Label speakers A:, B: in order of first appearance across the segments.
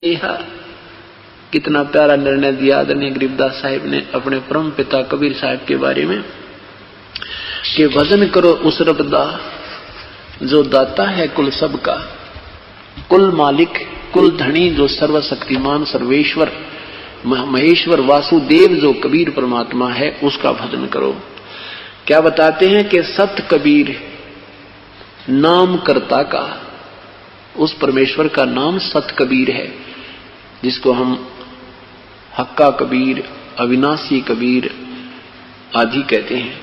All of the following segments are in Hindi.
A: कितना प्यारा निर्णय दिया आदरणीय गरीबदास साहिब ने अपने परम पिता कबीर साहब के बारे में कि भजन करो उस रबदा जो दाता है कुल सबका, कुल मालिक, कुल धनी, जो सर्वशक्तिमान सर्वेश्वर महेश्वर वासुदेव जो कबीर परमात्मा है उसका भजन करो। क्या बताते हैं कि सत कबीर नाम कर्ता का, उस परमेश्वर का नाम सत कबीर है, जिसको हम हक्का कबीर, अविनाशी कबीर आदि कहते हैं।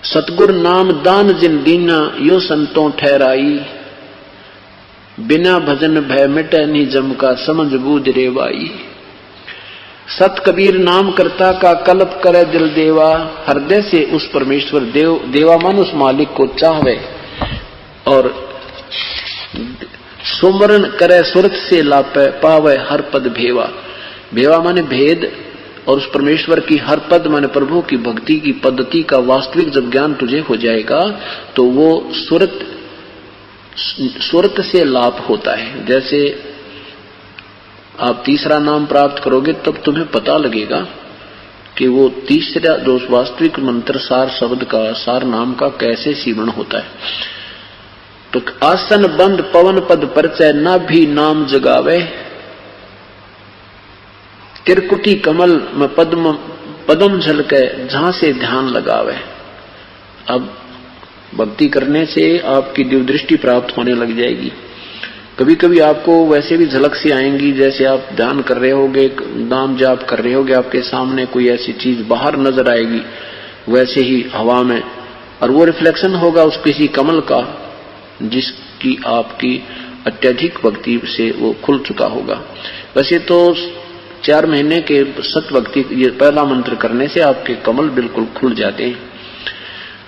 A: सतगुर नाम दान जिन दीना यो संतों ठहराई, बिना भजन भय मिटे नहीं जम का समझ बूझ रेवाई। सत कबीर नाम कर्ता का कल्प करे दिल देवा, हृदय से उस परमेश्वर देवा मन उस मालिक को चाहवे और सुमरण करे सुरत से लापे पावे हर पद भेवा। भेवा माने भेद, और उस परमेश्वर की हर पद माने प्रभु की भक्ति की पद्धति का वास्तविक जब ज्ञान तुझे हो जाएगा तो वो सुरत से लाभ होता है। जैसे आप तीसरा नाम प्राप्त करोगे तब तुम्हें पता लगेगा कि वो तीसरा जो वास्तविक मंत्र सार शब्द का, सार नाम का कैसे सीवण होता है। तो आसन बंद पवन पद परचय न भी नाम जगावे, त्रिकुटी कमल में पदम झलके जहां से ध्यान लगावे। अब भक्ति करने से आपकी दिव्य दृष्टि प्राप्त होने लग जाएगी। कभी कभी आपको वैसे भी झलक सी आएंगी, जैसे आप ध्यान कर रहे होगे, नाम जाप कर रहे होगे, आपके सामने कोई ऐसी चीज बाहर नजर आएगी वैसे ही हवा में, और वो रिफ्लेक्शन होगा उस किसी कमल का जिसकी आपकी अत्यधिक भक्ति से वो खुल चुका होगा। वैसे तो 4 महीने के सत भक्ति ये पहला मंत्र करने से आपके कमल बिल्कुल खुल जाते हैं,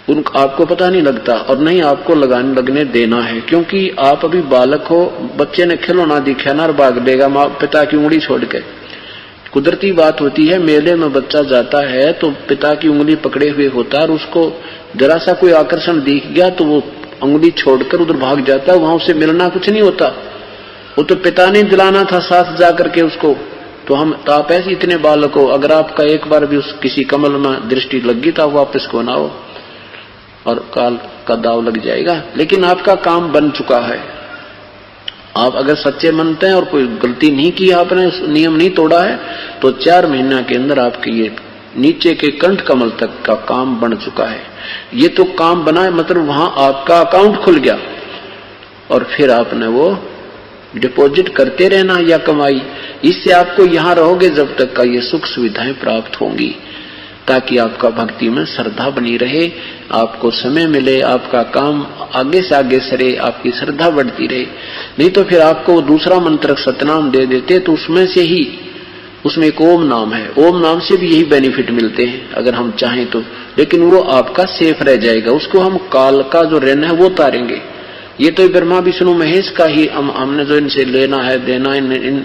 A: उनको आपको पता नहीं लगता और नहीं आपको लगने देना है, क्योंकि आप अभी बालक हो। बच्चे ने खिलौना दिखा ना भाग देगा माँ पिता की उंगली छोड़ के। कुदरती बात होती है, मेले में बच्चा जाता है तो पिता की उंगली पकड़े हुए होता है और उसको जरा सा कोई आकर्षण दिख गया तो वो उंगली छोड़कर उधर भाग जाता है, वहां उससे मिलना कुछ नहीं होता। वो तो पिता ने दिलाना था साथ जाकर के उसको। तो आप ऐसे इतने बालक हो, अगर आपका एक बार भी उस किसी कमल में दृष्टि लगी तो वापस को ना हो और काल का दाव लग जाएगा। लेकिन आपका काम बन चुका है। आप अगर सच्चे मनते हैं और कोई गलती नहीं की, आपने नियम नहीं तोड़ा है, तो 4 महीना के अंदर आपके ये नीचे के कंठ कमल तक का काम बन चुका है। ये तो काम बना है, मतलब वहां आपका अकाउंट खुल गया और फिर आपने वो डिपॉजिट करते रहना या कमाई। इससे आपको यहां रहोगे जब तक का ये सुख सुविधाएं प्राप्त होंगी, ताकि आपका भक्ति में श्रद्धा बनी रहे, आपको समय मिले, आपका काम आगे से आगे सरे, आपकी श्रद्धा बढ़ती रहे। नहीं तो फिर आपको दूसरा मंत्र सतनाम दे देते तो उसमें से ही, उसमें एक ओम नाम है, ओम नाम से भी यही बेनिफिट मिलते हैं अगर हम चाहें तो, लेकिन वो आपका सेफ रह जाएगा। उसको हम काल का जो ऋण है वो तारेंगे। ये तो ब्रह्मा विष्णु महेश का ही हमने जो इनसे लेना है देना,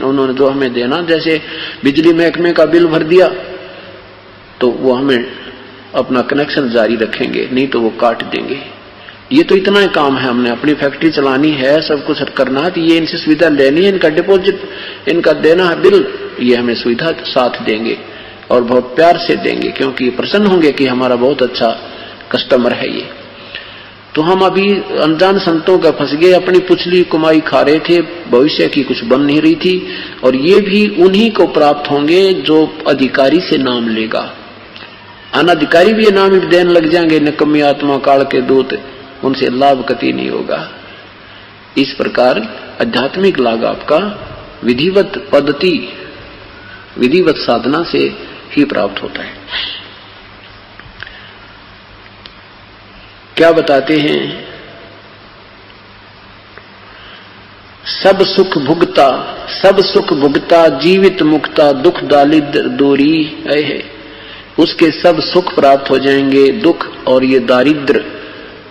A: उन्होंने जो हमें देना, जैसे बिजली महकमे का बिल भर दिया तो वो हमें अपना कनेक्शन जारी रखेंगे, नहीं तो वो काट देंगे। ये तो इतना ही काम है, हमने अपनी फैक्ट्री चलानी है, सब कुछ करना है, तो ये इनसे सुविधा लेनी है, इनका डिपॉजिट इनका देना है बिल, ये हमें सुविधा साथ देंगे और बहुत प्यार से देंगे, क्योंकि प्रसन्न होंगे कि हमारा बहुत अच्छा कस्टमर है ये। तो हम अभी अनजान संतों का फंस गए, अपनी पुछली कमाई खा रहे थे, भविष्य की कुछ बन नहीं रही थी। और ये भी उन्हीं को प्राप्त होंगे जो अधिकारी से नाम लेगा। अनाधिकारी भी ये नाम देने लग जाएंगे, निकम्मी आत्मा काल के दूत, उनसे लाभ कति नहीं होगा। इस प्रकार आध्यात्मिक लाभ आपका विधिवत पद्धति, विधिवत साधना से ही प्राप्त होता है। क्या बताते हैं? सब सुख भुगता जीवित मुक्ता, दुख दारिद्र दूरी है। उसके सब सुख प्राप्त हो जाएंगे, दुख और ये दारिद्र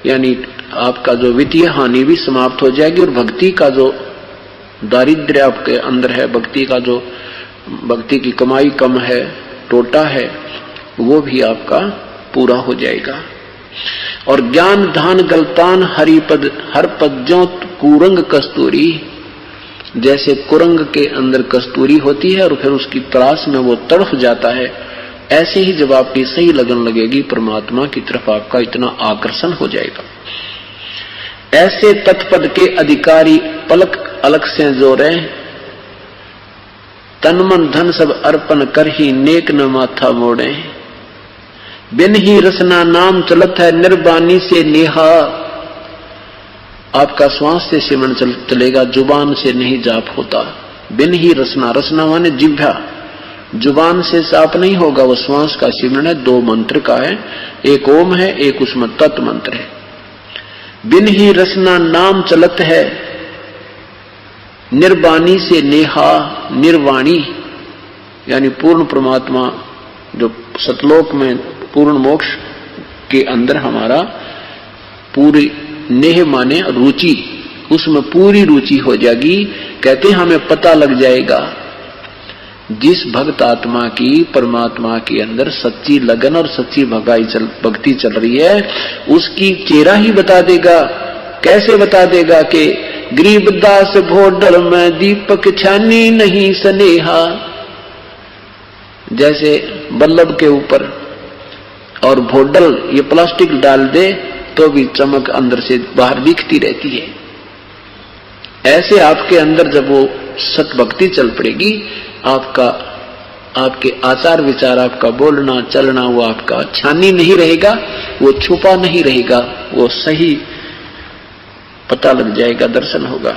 A: यानी आपका जो वित्तीय हानि भी समाप्त हो जाएगी, और भक्ति का जो दारिद्र्य आपके अंदर है, भक्ति की कमाई कम है, टोटा है, वो भी आपका पूरा हो जाएगा। और ज्ञान धान गलतान हर पद ज्यों कूरंग कस्तूरी, जैसे कुरंग के अंदर कस्तूरी होती है और फिर उसकी तलाश में वो तड़फ जाता है, ऐसे ही जब आपकी सही लगन लगेगी परमात्मा की तरफ आपका इतना आकर्षण हो जाएगा। ऐसे तत्पद के अधिकारी पलक अलग से जोरे, तन मन धन सब अर्पण कर ही नेक न माथा मोड़े, बिन ही रसना नाम चलत है निर्बानी से नेहा। आपका श्वास से सिमरन चलेगा, जुबान से नहीं जाप होता। बिन ही रसना, रसना माने जिह्वा, जुबान से साप नहीं होगा, वो श्वास का सिमरन है। 2 मंत्र का है, एक ओम है, एक उसमें तत् मंत्र है। बिन ही रसना नाम चलत है निर्वाणी से नेहा, निर्वाणी यानी पूर्ण परमात्मा जो सतलोक में पूर्ण मोक्ष के अंदर हमारा पूरी नेह माने रुचि, उसमें पूरी रुचि हो जाएगी। कहते हैं हमें पता लग जाएगा जिस भक्त आत्मा की परमात्मा के अंदर सच्ची लगन और सच्ची भक्ति चल रही है, उसकी चेहरा ही बता देगा। कैसे बता देगा कि गरीबदास भोडर में दीपक छानी नहीं स्नेहा, जैसे बल्लभ के ऊपर और भोडल ये प्लास्टिक डाल दे तो भी चमक अंदर से बाहर दिखती रहती है। ऐसे आपके अंदर जब वो सत भक्ति चल पड़ेगी, आपके आचार विचार, आपका बोलना चलना, वो आपका छानी नहीं रहेगा, वो छुपा नहीं रहेगा, वो सही पता लग जाएगा, दर्शन होगा।